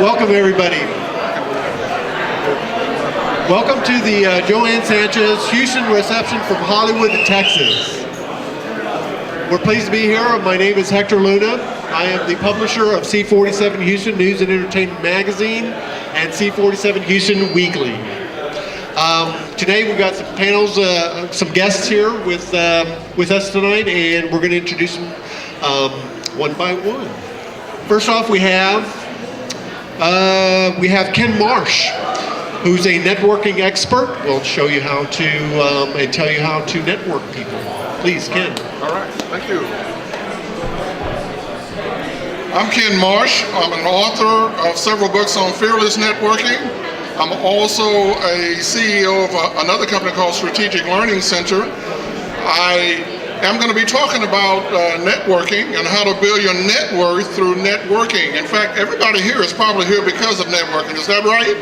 Welcome, everybody. Welcome to the Joanna Sanchez Houston reception from Hollywood, Texas. We're pleased to be here. My name is Hector Luna. I am the publisher of C47 Houston News and Entertainment Magazine and C47 Houston Weekly. Today we've got some panels, some guests here with us tonight, and we're going to introduce them one by one. First off, we have Ken Marsh, who's a networking expert. We'll show you how to and tell you how to network people. Please, Ken. All right, thank you. I'm Ken Marsh. I'm an author of several books on fearless networking. I'm also a CEO of another company called Strategic Learning Center. I am going to be talking about networking and how to build your net worth through networking. In fact, everybody here is probably here because of networking. Is that right?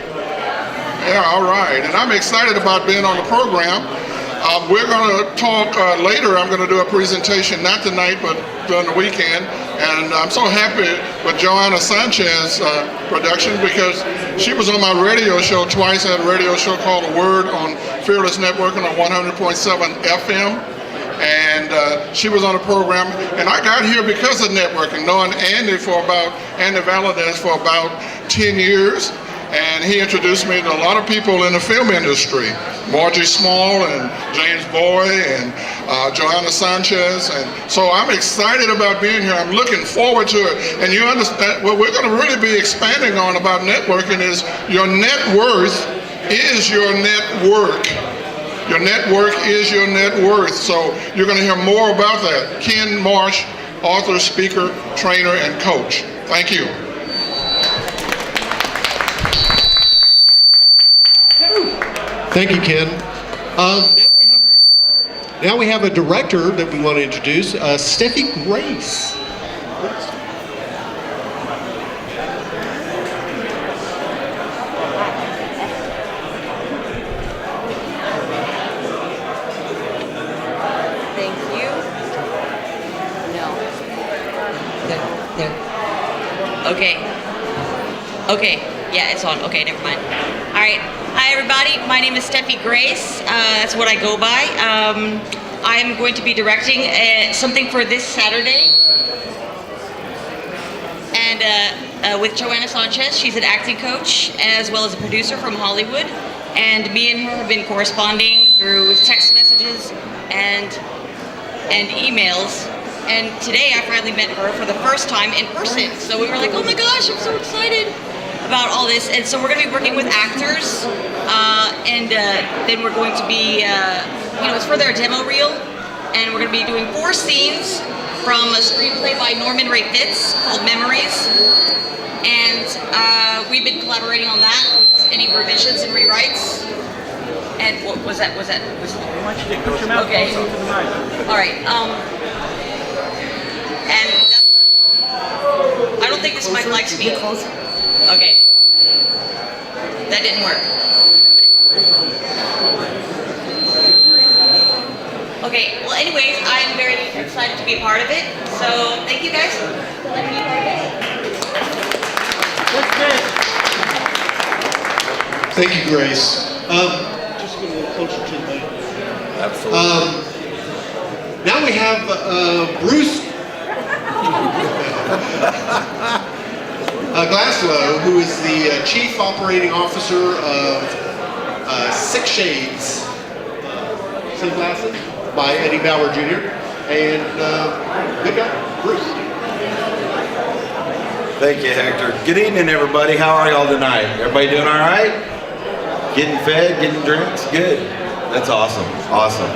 Yeah, all right. And I'm excited about being on the program. We're going to talk later. I'm going to do a presentation, not tonight, but during the weekend. And I'm so happy with Joanna Sanchez production because she was on my radio show twice. I had a radio show called The Word on Fearless Networking on 100.7 FM. And she was on the program. And I got here because of networking, knowing Andy Valadez for about 10 years. And he introduced me to a lot of people in the film industry, Margie Small and James Boy and Joanna Sanchez. And so I'm excited about being here. I'm looking forward to it. And you understand, what we're going to really be expanding on about networking is your net worth is your network. Your network is your net worth. So you're going to hear more about that. Ken Marsh, author, speaker, trainer, and coach. Thank you. Thank you, Ken. Now we have a director that we want to introduce, Steffi Grace. Thank you. No. There. Okay. Yeah, it's on. Okay, never mind. All right. Hi, everybody. My name is Steffi Grace. That's what I go by. I'm going to be directing something for this Saturday. And with Joanna Sanchez. She's an acting coach as well as a producer from Hollywood. And me and her have been corresponding through text messages and emails. And today I finally met her for the first time in person. So we were like, oh my gosh, I'm so excited about all this. And so we're going to be working with actors, and then we're going to be, it's for their demo reel, and we're going to be doing 4 scenes from a screenplay by Norman Ray Fitz called Memories, and we've been collaborating on that. Any revisions and rewrites? And what was that? I want you to put your mouth closer to the mic. All right. And that's, I don't think this mic likes me. Okay. That didn't work. Okay, well anyways, I'm very excited to be a part of it. So thank you guys for letting me be part of it. Thank you, Grace. Just get a little closer to the mic. Absolutely. Now we have Bruce Glasgow, who is the Chief Operating Officer of Sikk Shades Sunglasses by Eddie Bauer Jr. And good guy, Bruce. Thank you, Hector. Good evening, everybody. How are y'all tonight? Everybody doing all right? Getting fed, getting drinks? Good. That's awesome. Awesome.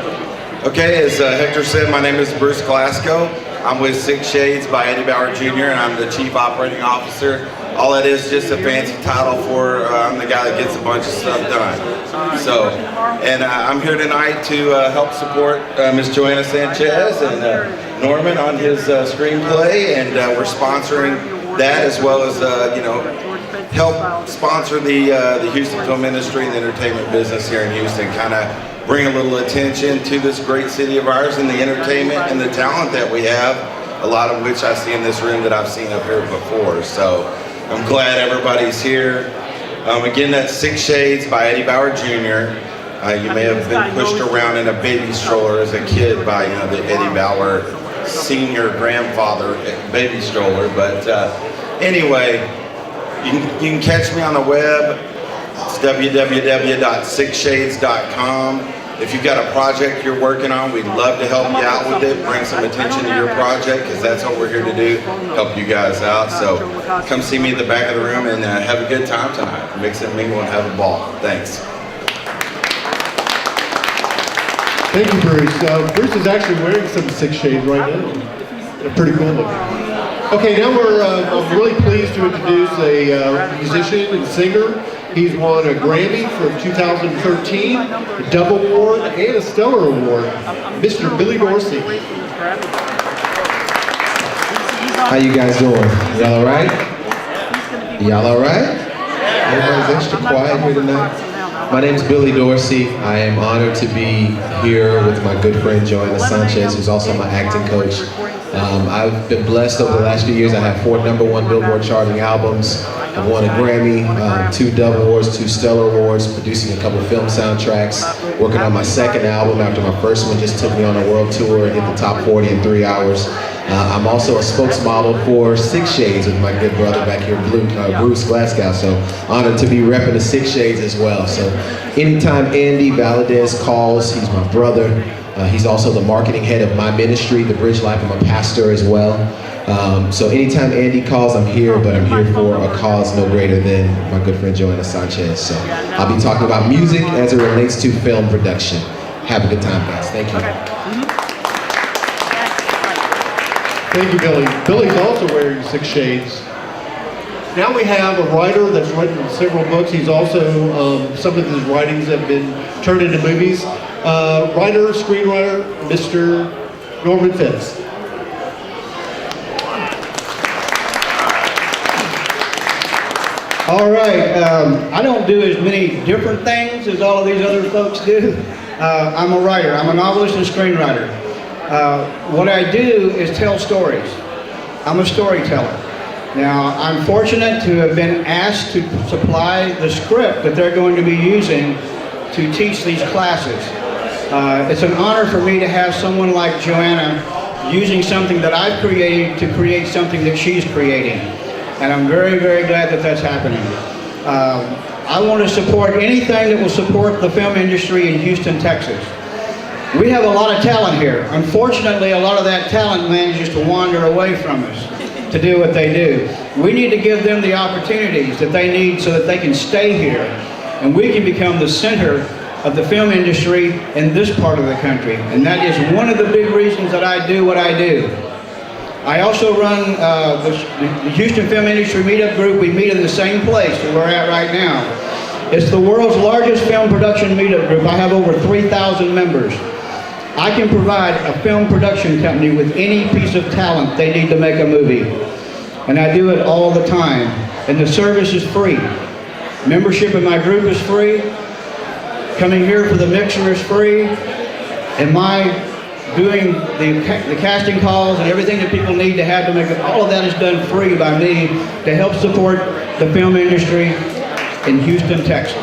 Okay, as Hector said, my name is Bruce Glasgow. I'm with Sikk Shades by Eddie Bauer Jr. and I'm the Chief Operating Officer. All that is just a fancy title for I'm the guy that gets a bunch of stuff done. So, and I'm here tonight to help support Miss Joanna Sanchez and Norman on his screenplay, and we're sponsoring that as well as help sponsor the Houston film industry and the entertainment business here in Houston. Kind of bring a little attention to this great city of ours and the entertainment and the talent that we have, a lot of which I see in this room that I've seen up here before. So I'm glad everybody's here. Again, that's 6 Shades by Eddie Bauer Jr. You may have been pushed around in a baby stroller as a kid by the Eddie Bauer senior grandfather baby stroller. But anyway, you can catch me on the web. It's www.sickshades.com. If you've got a project you're working on, we'd love to help you out with it. Bring some attention to your project, because that's what we're here to do, help you guys out. So come see me at the back of the room and have a good time tonight. Mix and mingle and have a ball. Thanks. Thank you, Bruce. Bruce is actually wearing some 6 Shades right now. They're pretty cool looking. Okay, now I'm really pleased to introduce a musician and singer. He's won a Grammy for 2013, a Dove Award, and a Stellar Award. Mr. Billy Dorsey. How you guys doing? Y'all all right? Y'all all right? Everybody's extra quiet here tonight. My name's Billy Dorsey. I am honored to be here with my good friend Joanna Sanchez, who's also my acting coach. I've been blessed over the last few years. I have 4 #1 Billboard charting albums. I've won a Grammy, 2 Dove Awards, 2 Stellar Awards, producing a couple of film soundtracks, working on my second album after my first one just took me on a world tour, hit the top 40 in 3 hours. I'm also a spokesmodel for 6 Shades with my good brother back here, Bruce Glasgow. So honored to be repping the 6 Shades as well. So anytime Andy Valadez calls, he's my brother. He's also the marketing head of my ministry, The Bridge Life. I'm a pastor as well. So anytime Andy calls, I'm here, but I'm here for a cause no greater than my good friend Joanna Sanchez. So I'll be talking about music as it relates to film production. Have a good time, guys. Thank you. Thank you, Billy. Billy's also wearing 6 Shades. Now we have a writer that's written several books. He's also, some of his writings have been turned into movies. Writer, screenwriter, Mr. Norman Fitz. All right, I don't do as many different things as all of these other folks do. I'm a writer, I'm a novelist and screenwriter. What I do is tell stories. I'm a storyteller. Now, I'm fortunate to have been asked to supply the script that they're going to be using to teach these classes. It's an honor for me to have someone like Joanna using something that I've created to create something that she's creating. And I'm very, very glad that that's happening. I want to support anything that will support the film industry in Houston, Texas. We have a lot of talent here. Unfortunately, a lot of that talent manages to wander away from us to do what they do. We need to give them the opportunities that they need so that they can stay here and we can become the center of the film industry in this part of the country. And that is one of the big reasons that I do what I do. I also run the Houston Film Industry Meetup Group. We meet in the same place that we're at right now. It's the world's largest film production meetup group. I have over 3,000 members. I can provide a film production company with any piece of talent they need to make a movie. And I do it all the time. And the service is free. Membership in my group is free. Coming here for the mixer is free. And my doing the casting calls and everything that people need to have to make it, all of that is done free by me to help support the film industry in Houston, Texas.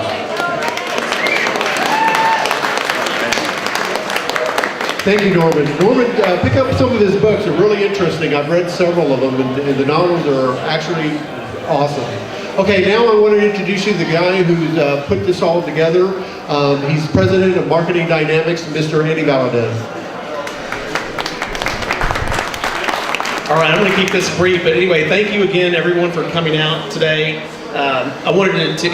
Thank you, Norman. Norman, pick up some of his books. They're really interesting. I've read several of them, and the novels are actually awesome. Okay, now I want to introduce you to the guy who's put this all together. He's president of Marketing Dynamics, Mr. Andy Valadez. All right, I'm going to keep this brief, but anyway, thank you again, everyone, for coming out today. I wanted to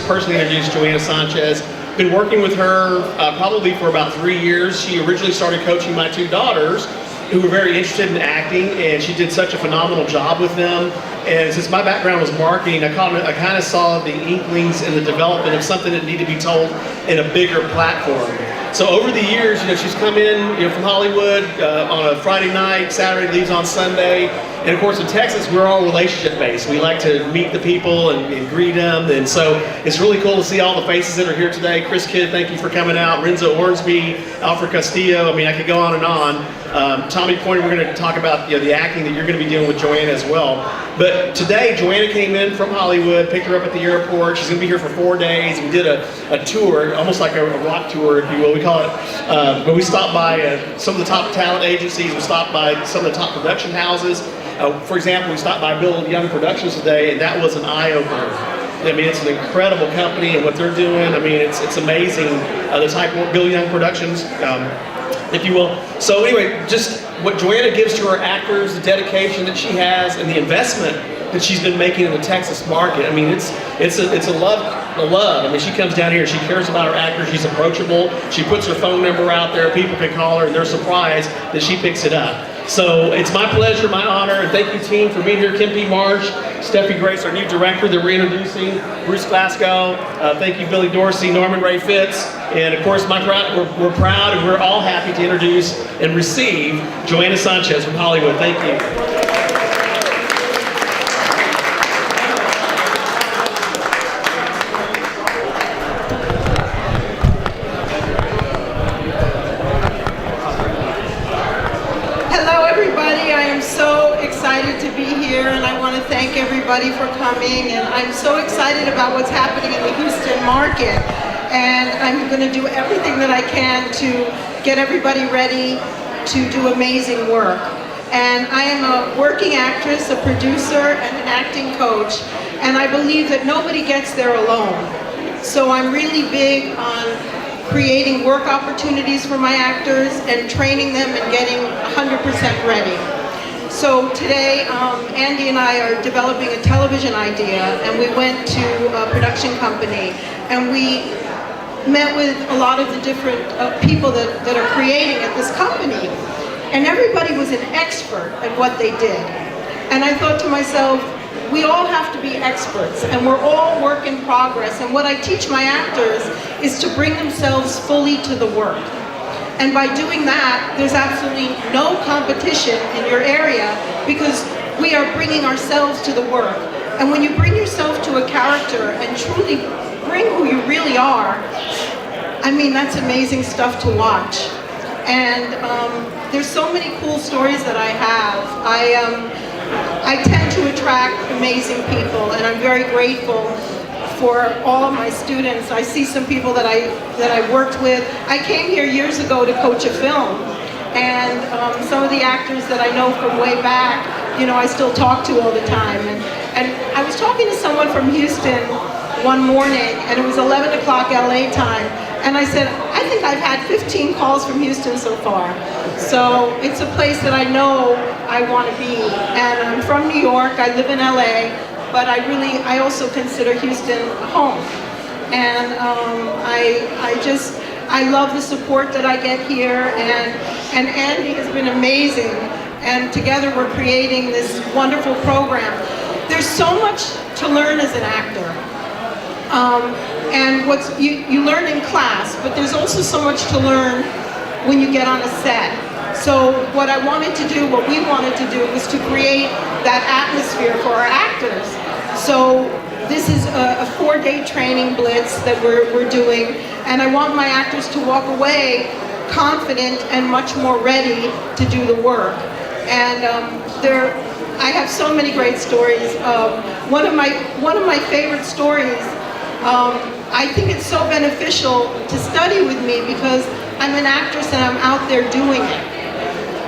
personally introduce Joanna Sanchez. Been working with her probably for about 3 years. She originally started coaching my 2 daughters, who were very interested in acting, and she did such a phenomenal job with them. And since my background was marketing, I kind of saw the inklings in the development of something that needed to be told in a bigger platform. So over the years, she's come in, from Hollywood on a Friday night, Saturday leaves on Sunday, And of course in Texas, we're all relationship based. We like to meet the people and greet them. And so it's really cool to see all the faces that are here today. Chris Kidd, thank you for coming out. Renzo Ormsbee, Alfred Castillo, I mean, I could go on and on. Tommy Pointer, we're going to talk about the acting that you're going to be doing with Joanna as well. But today, Joanna came in from Hollywood, picked her up at the airport. She's going to be here for 4 days. We did a tour, almost like a rock tour, if you will. We call it, but we stopped by some of the top talent agencies. We stopped by some of the top production houses. For example, we stopped by Bill Young Productions today, and that was an eye-opener. I mean, it's an incredible company, and what they're doing, I mean, it's amazing, the type of Bill Young Productions, if you will. So anyway, just what Joanna gives to her actors, the dedication that she has, and the investment that she's been making in the Texas market. I mean, it's a love. I mean, she comes down here, she cares about her actors, she's approachable, she puts her phone number out there, people can call her, and they're surprised that she picks it up. So it's my pleasure, my honor, and thank you team for being here. Kim P. Marsh, Steffi Grace, our new director that we're introducing, Bruce Glasgow, thank you Billy Dorsey, Norman Ray Fitz, and of course we're proud and we're all happy to introduce and receive Joanna Sanchez from Hollywood. Thank you. And I want to thank everybody for coming, and I'm so excited about what's happening in the Houston market, and I'm going to do everything that I can to get everybody ready to do amazing work. And I am a working actress, a producer, and an acting coach, and I believe that nobody gets there alone. So I'm really big on creating work opportunities for my actors and training them and getting 100% ready. So today, Andy and I are developing a television idea, and we went to a production company, and we met with a lot of the different people that are creating at this company. And everybody was an expert at what they did. And I thought to myself, we all have to be experts, and we're all work in progress. And what I teach my actors is to bring themselves fully to the work. And by doing that, there's absolutely no competition in your area because we are bringing ourselves to the work. And when you bring yourself to a character and truly bring who you really are, I mean, that's amazing stuff to watch. And there's so many cool stories that I have. I tend to attract amazing people, and I'm very grateful for all of my students. I see some people that I worked with. I came here years ago to coach a film, and some of the actors that I know from way back, you know, I still talk to all the time. And I was talking to someone from Houston one morning, and it was 11 o'clock LA time, and I said, I think I've had 15 calls from Houston so far. So it's a place that I know I want to be. And I'm from New York, I live in LA, but I also consider Houston home. And I love the support that I get here, and Andy has been amazing, and together we're creating this wonderful program. There's so much to learn as an actor, and you learn in class, but there's also so much to learn when you get on a set. So what we wanted to do was to create that atmosphere for our actors. So this is a 4-day training blitz that we're doing, and I want my actors to walk away confident and much more ready to do the work. And I have so many great stories. One of my favorite stories, I think it's so beneficial to study with me because I'm an actress and I'm out there doing it.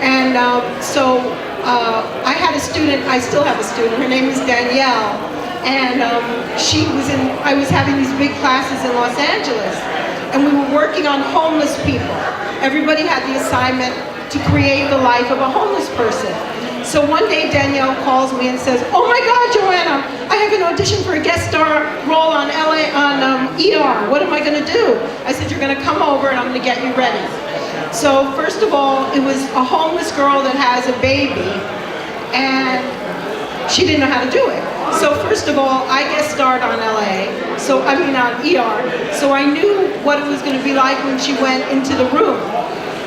And I had a student, I still have a student, her name is Danielle, and I was having these big classes in Los Angeles, and we were working on homeless people. Everybody had the assignment to create the life of a homeless person. So one day Danielle calls me and says, oh my God, Joanna, I have an audition for a guest star role on ER. What am I gonna do? I said, you're gonna come over and I'm gonna get you ready. So first of all, it was a homeless girl that has a baby, and she didn't know how to do it. So first of all, I guest starred on on ER. So I knew what it was gonna be like when she went into the room.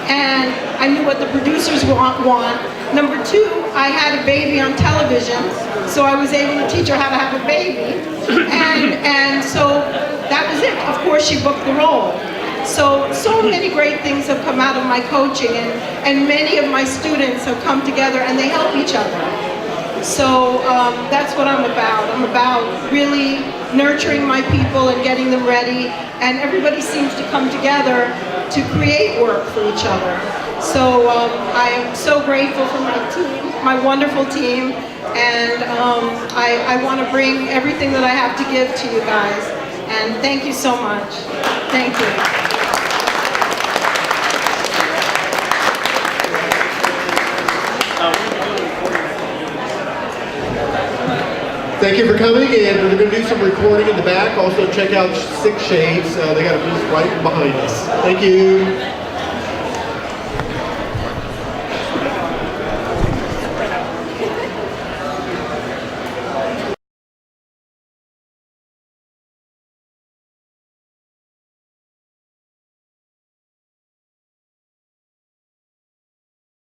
and I knew what the producers want. Number two, I had a baby on television, so I was able to teach her how to have a baby, and so that was it. Of course, she booked the role. So many great things have come out of my coaching, and many of my students have come together and they help each other. So that's what I'm about. I'm about really nurturing my people and getting them ready, and everybody seems to come together to create work for each other. So I am so grateful for my team, my wonderful team, and I want to bring everything that I have to give to you guys. And thank you so much. Thank you. Thank you for coming, and we're going to do some recording in the back. Also check out Sikk Shades. They got a booth right behind us. Thank you.